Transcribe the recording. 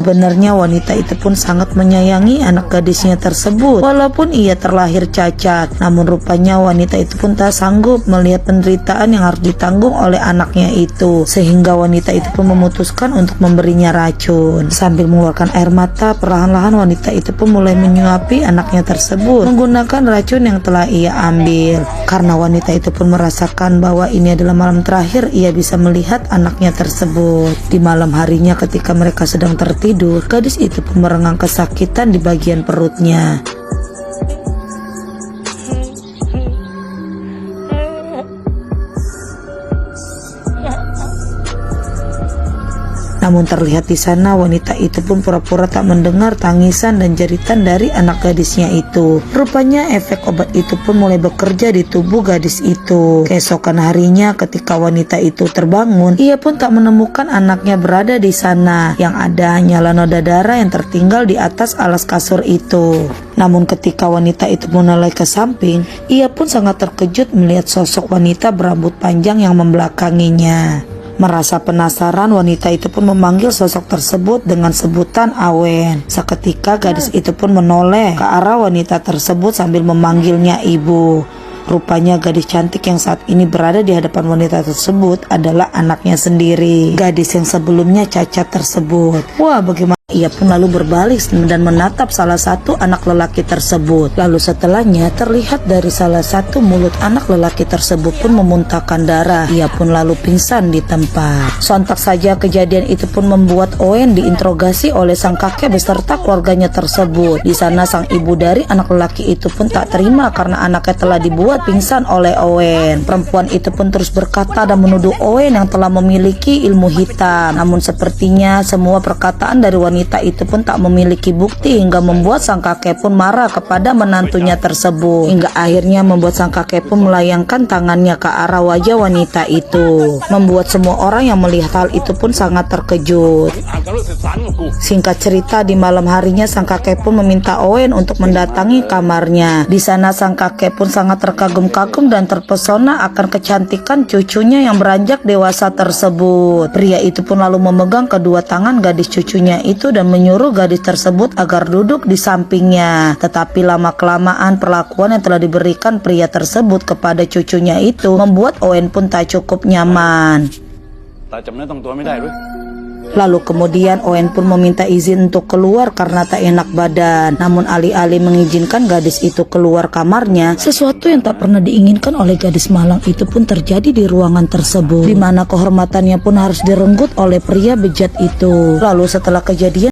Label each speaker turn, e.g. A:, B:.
A: Sebenarnya wanita itu pun sangat menyayangi anak gadisnya tersebut walaupun ia terlahir cacat. Namun rupanya wanita itu pun tak sanggup melihat penderitaan yang harus ditanggung oleh anaknya itu, sehingga wanita itu pun memutuskan untuk memberinya racun. Sambil mengeluarkan air mata, perlahan-lahan wanita itu pun mulai menyuapi anaknya tersebut menggunakan racun yang telah ia ambil. Karena wanita itu pun merasakan bahwa ini adalah malam terakhir ia bisa melihat anaknya tersebut. Di malam harinya ketika mereka sedang tertidur, gadis itu pun merengang kesakitan di bagian perutnya. Namun terlihat di sana wanita itu pun pura-pura tak mendengar tangisan dan jeritan dari anak gadisnya itu. Rupanya efek obat itu pun mulai bekerja di tubuh gadis itu. Keesokan harinya ketika wanita itu terbangun, ia pun tak menemukan anaknya berada di sana. Yang ada hanyalah noda darah yang tertinggal di atas alas kasur itu. Namun ketika wanita itu menoleh ke samping, ia pun sangat terkejut melihat sosok wanita berambut panjang yang membelakanginya. Merasa penasaran, wanita itu pun memanggil sosok tersebut dengan sebutan Awen. Seketika gadis itu pun menoleh ke arah wanita tersebut sambil memanggilnya ibu. Rupanya gadis cantik yang saat ini berada di hadapan wanita tersebut adalah anaknya sendiri, gadis yang sebelumnya cacat tersebut. Wah, bagaimana? Ia pun lalu berbalik dan menatap salah satu anak lelaki tersebut. Lalu setelahnya terlihat dari salah satu mulut anak lelaki tersebut pun memuntahkan darah. Ia pun lalu pingsan di tempat. Sontak saja kejadian itu pun membuat Owen diinterogasi oleh sang kakek beserta keluarganya tersebut. Di sana sang ibu dari anak lelaki itu pun tak terima karena anaknya telah dibuat pingsan oleh Owen. Perempuan itu pun terus berkata dan menuduh Owen yang telah memiliki ilmu hitam. Namun sepertinya semua perkataan dari wanita itu pun tak memiliki bukti hingga membuat sang kakek pun marah kepada menantunya tersebut. Hingga akhirnya membuat sang kakek pun melayangkan tangannya ke arah wajah wanita itu. Membuat semua orang yang melihat hal itu pun sangat terkejut. Singkat cerita, di malam harinya sang kakek pun meminta Owen untuk mendatangi kamarnya. Di sana sang kakek pun sangat terkagum-kagum dan terpesona akan kecantikan cucunya yang beranjak dewasa tersebut. Pria itu pun lalu memegang kedua tangan gadis cucunya itu dan menyuruh gadis tersebut agar duduk di sampingnya. Tetapi lama-kelamaan perlakuan yang telah diberikan pria tersebut kepada cucunya itu membuat Owen pun tak cukup nyaman. Lalu kemudian Owen pun meminta izin untuk keluar karena tak enak badan. Namun alih-alih mengizinkan gadis itu keluar kamarnya, sesuatu yang tak pernah diinginkan oleh gadis malang itu pun terjadi di ruangan tersebut, di mana kehormatannya pun harus direnggut oleh pria bejat itu. Lalu setelah kejadian